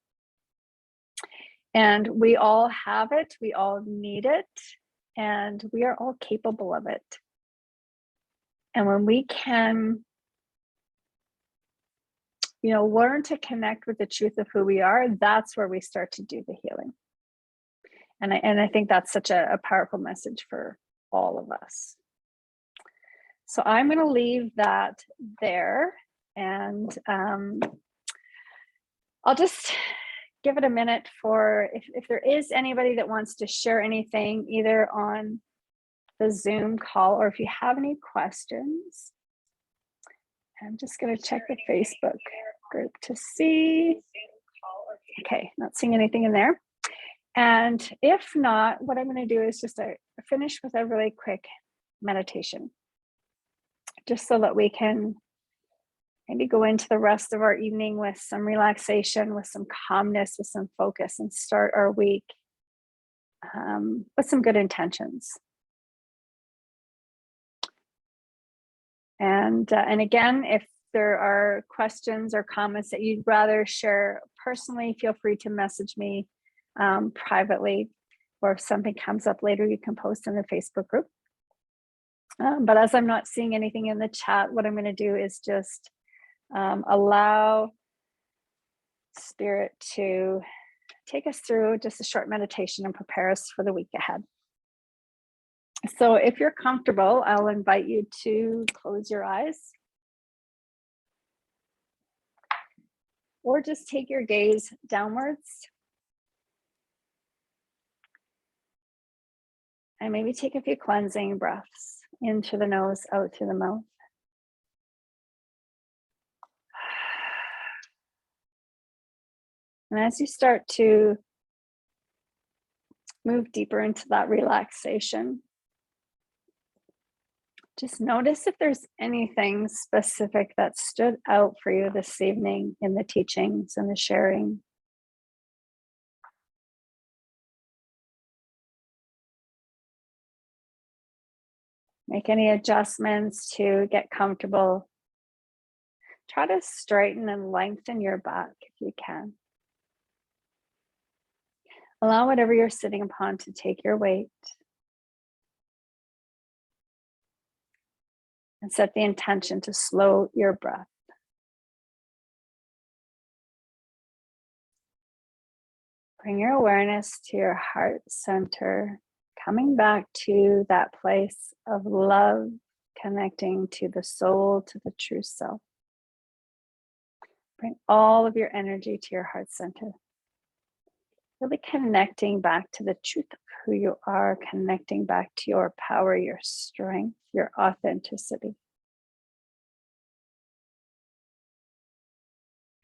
And we all have it, we all need it, and we are all capable of it. And when we can, learn to connect with the truth of who we are, that's where we start to do the healing. And I think that's such a powerful message for all of us. So I'm going to leave that there, and I'll just give it a minute for if there is anybody that wants to share anything, either on the Zoom call or if you have any questions. I'm just going to check the Facebook group to see. Okay, not seeing anything in there. And if not, what I'm going to do is just finish with a really quick meditation, just so that we can maybe go into the rest of our evening with some relaxation, with some calmness, with some focus, and start our week with some good intentions. And again, if there are questions or comments that you'd rather share personally, feel free to message me privately, or if something comes up later, you can post in the Facebook group. But as I'm not seeing anything in the chat, what I'm going to do is just allow Spirit to take us through just a short meditation and prepare us for the week ahead. So if you're comfortable, I'll invite you to close your eyes, or just take your gaze downwards, and maybe take a few cleansing breaths in through the nose, out through the mouth. And as you start to move deeper into that relaxation, just notice if there's anything specific that stood out for you this evening in the teachings and the sharing. Make any adjustments to get comfortable. Try to straighten and lengthen your back if you can. Allow whatever you're sitting upon to take your weight. And set the intention to slow your breath. Bring your awareness to your heart center, coming back to that place of love, connecting to the soul, to the true self. Bring all of your energy to your heart center. Really connecting back to the truth of who you are, connecting back to your power, your strength, your authenticity.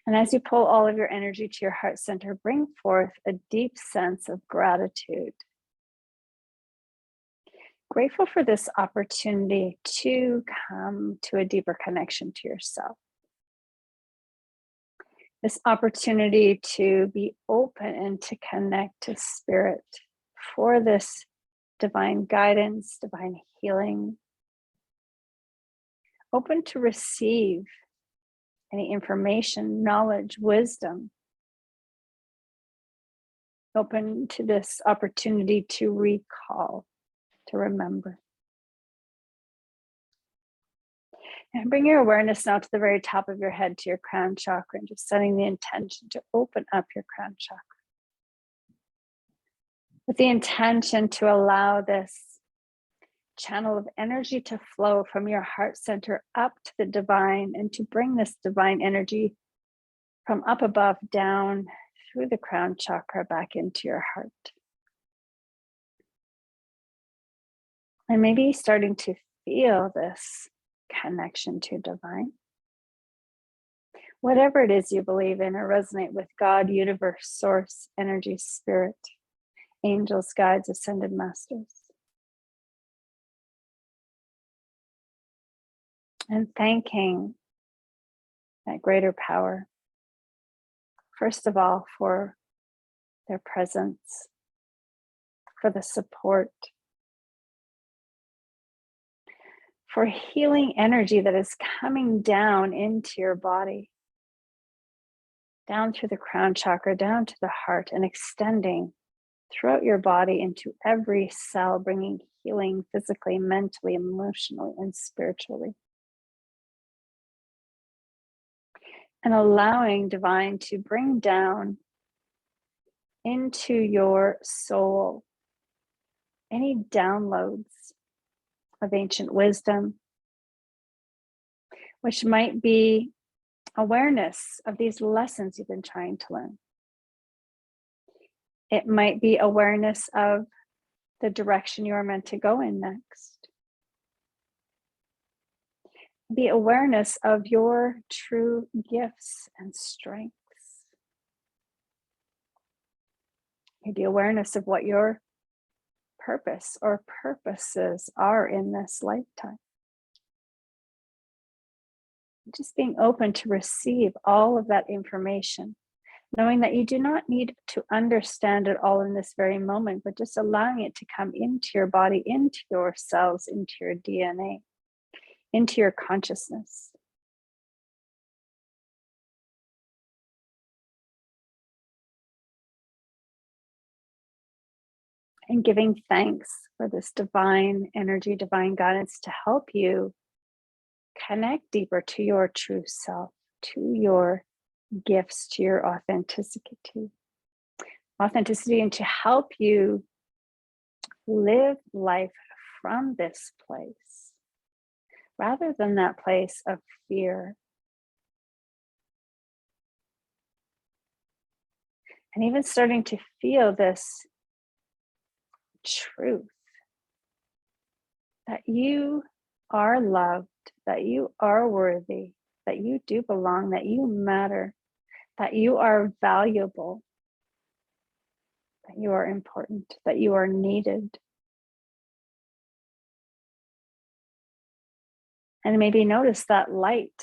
And as you pull all of your energy to your heart center, bring forth a deep sense of gratitude. Grateful for this opportunity to come to a deeper connection to yourself. This opportunity to be open and to connect to Spirit for this divine guidance, divine healing. Open to receive any information, knowledge, wisdom. Open to this opportunity to recall, to remember. And bring your awareness now to the very top of your head, to your crown chakra, and just setting the intention to open up your crown chakra. With the intention to allow this channel of energy to flow from your heart center up to the divine, and to bring this divine energy from up above down through the crown chakra back into your heart. And maybe starting to feel this connection to divine. Whatever it is you believe in or resonate with, God, universe, source, energy, spirit, angels, guides, ascended masters. And thanking that greater power, first of all, for their presence, for the support, for healing energy that is coming down into your body, down through the crown chakra, down to the heart, and extending throughout your body into every cell, bringing healing physically, mentally, emotionally, and spiritually. And allowing divine to bring down into your soul any downloads of ancient wisdom, which might be awareness of these lessons you've been trying to learn. It might be awareness of the direction you are meant to go in next. the awareness of your true gifts and strengths. The awareness of what your purpose or purposes are in this lifetime. Just being open to receive all of that information, knowing that you do not need to understand it all in this very moment, but just allowing it to come into your body, into your cells, into your DNA, into your consciousness. And giving thanks for this divine energy, divine guidance to help you connect deeper to your true self, to your gifts, to your authenticity, and to help you live life from this place rather than that place of fear. And even starting to feel this truth that you are loved, that you are worthy, that you do belong, that you matter, that you are valuable, that you are important, that you are needed. And maybe notice that light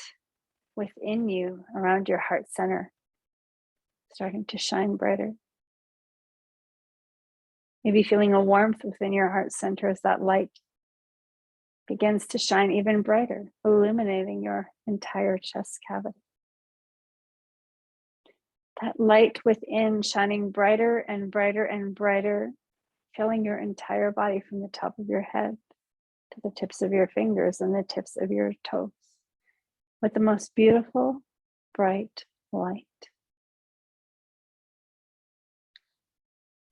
within you around your heart center starting to shine brighter. Maybe feeling a warmth within your heart center as that light begins to shine even brighter, illuminating your entire chest cavity. That light within shining brighter and brighter and brighter, filling your entire body from the top of your head to the tips of your fingers and the tips of your toes with the most beautiful, bright light.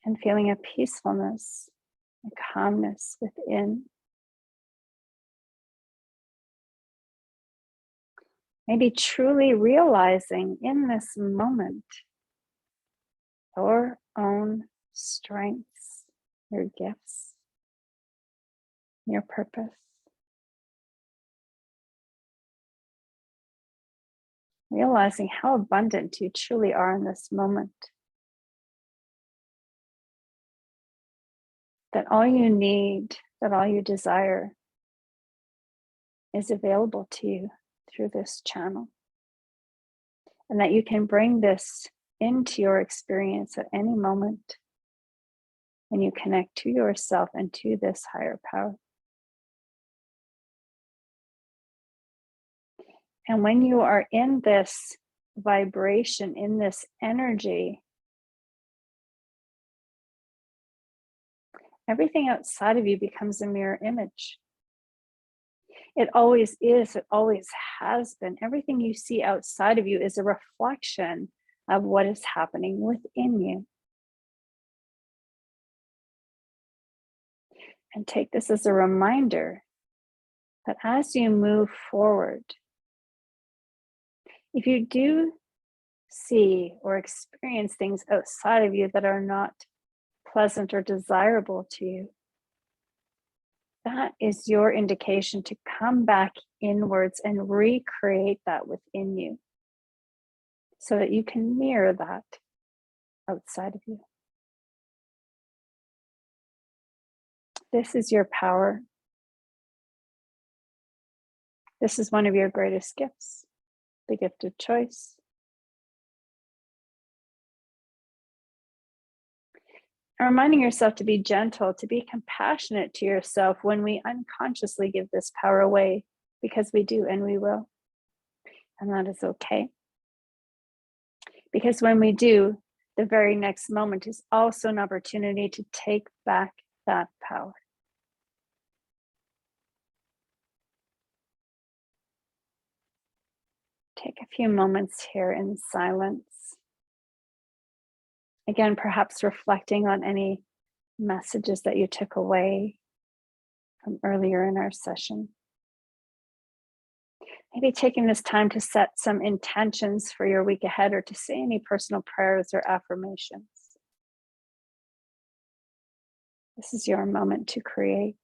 And feeling a peacefulness, a calmness within. Maybe truly realizing in this moment your own strengths, your gifts, your purpose. Realizing how abundant you truly are in this moment. That all you need, that all you desire is available to you through this channel. And that you can bring this into your experience at any moment when you connect to yourself and to this higher power. And when you are in this vibration, in this energy, everything outside of you becomes a mirror image. It always is, it always has been. Everything you see outside of you is a reflection of what is happening within you. And take this as a reminder that as you move forward, if you do see or experience things outside of you that are not pleasant or desirable to you, that is your indication to come back inwards and recreate that within you so that you can mirror that outside of you. This is your power. This is one of your greatest gifts, the gift of choice. And reminding yourself to be gentle, to be compassionate to yourself when we unconsciously give this power away, because we do and we will. And that is okay. Because when we do, the very next moment is also an opportunity to take back that power. Take a few moments here in silence. Again, perhaps reflecting on any messages that you took away from earlier in our session. Maybe taking this time to set some intentions for your week ahead or to say any personal prayers or affirmations. This is your moment to create.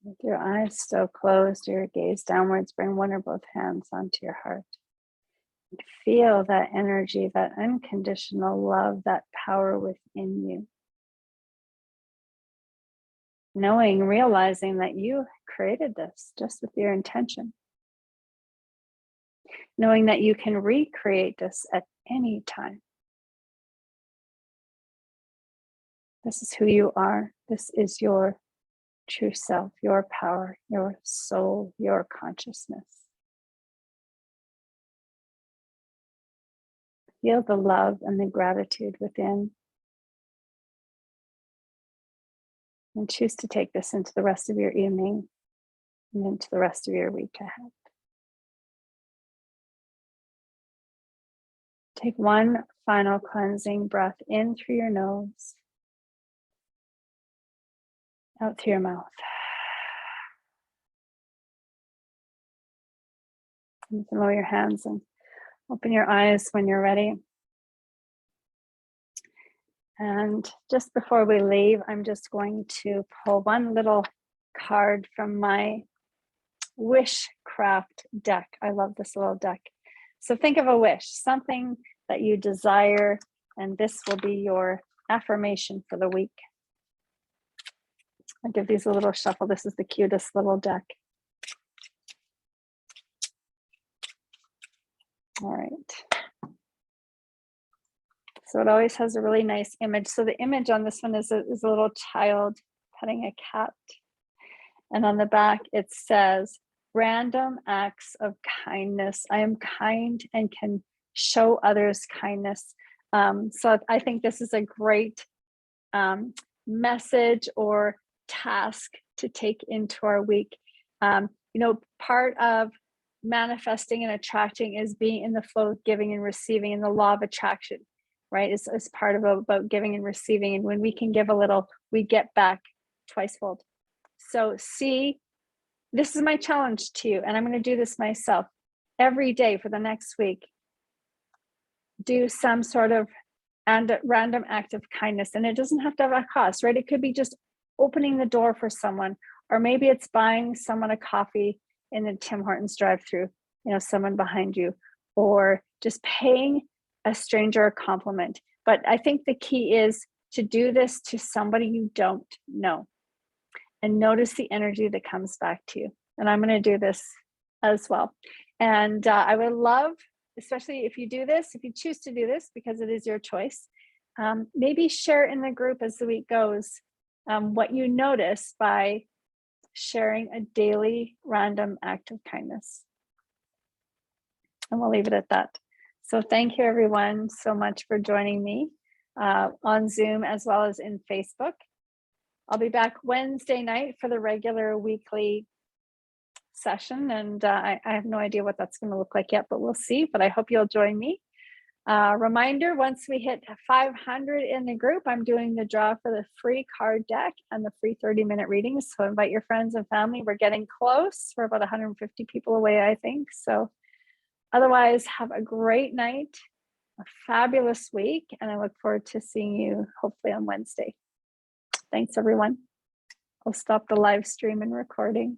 With your eyes still closed, your gaze downwards, bring one or both hands onto your heart. And feel that energy, that unconditional love, that power within you. Knowing, realizing that you created this just with your intention. Knowing that you can recreate this at any time. This is who you are. This is your true self, your power, your soul, your consciousness. Feel the love and the gratitude within. And choose to take this into the rest of your evening and into the rest of your week ahead. Take one final cleansing breath in through your nose, out through your mouth. You can lower your hands and open your eyes when you're ready. And just before we leave, I'm just going to pull one little card from my Wishcraft deck. I love this little deck. So think of a wish, something that you desire, and this will be your affirmation for the week. I'll give these a little shuffle. This is the cutest little deck. All right. So it always has a really nice image. So the image on this one is a little child petting a cat. And on the back, it says, random acts of kindness. I am kind and can show others kindness. So I think this is a great message or task to take into our week. Part of manifesting and attracting is being in the flow of giving and receiving, and the law of attraction, right? Is part of about giving and receiving. And when we can give a little, we get back twicefold. So see, this is my challenge to you, and I'm going to do this myself every day for the next week. Do some sort of random act of kindness, and it doesn't have to have a cost, right? It could be just opening the door for someone, or maybe it's buying someone a coffee in the Tim Hortons drive-through, someone behind you, or just paying a stranger a compliment. But I think the key is to do this to somebody you don't know, and notice the energy that comes back to you. And I'm going to do this as well. And I would love, especially if you do this, if you choose to do this, because it is your choice, maybe share in the group as the week goes what you notice by sharing a daily random act of kindness. And we'll leave it at that. So thank you everyone so much for joining me on Zoom as well as in Facebook. I'll be back Wednesday night for the regular weekly session, and I have no idea what that's going to look like yet, but we'll see. But I hope you'll join me. Reminder, once we hit 500 in the group, I'm doing the draw for the free card deck and the free 30-minute readings. So invite your friends and family. We're getting close. We're about 150 people away, I think. So otherwise, have a great night, a fabulous week, and I look forward to seeing you hopefully on Wednesday. Thanks, everyone. I'll stop the live stream and recording.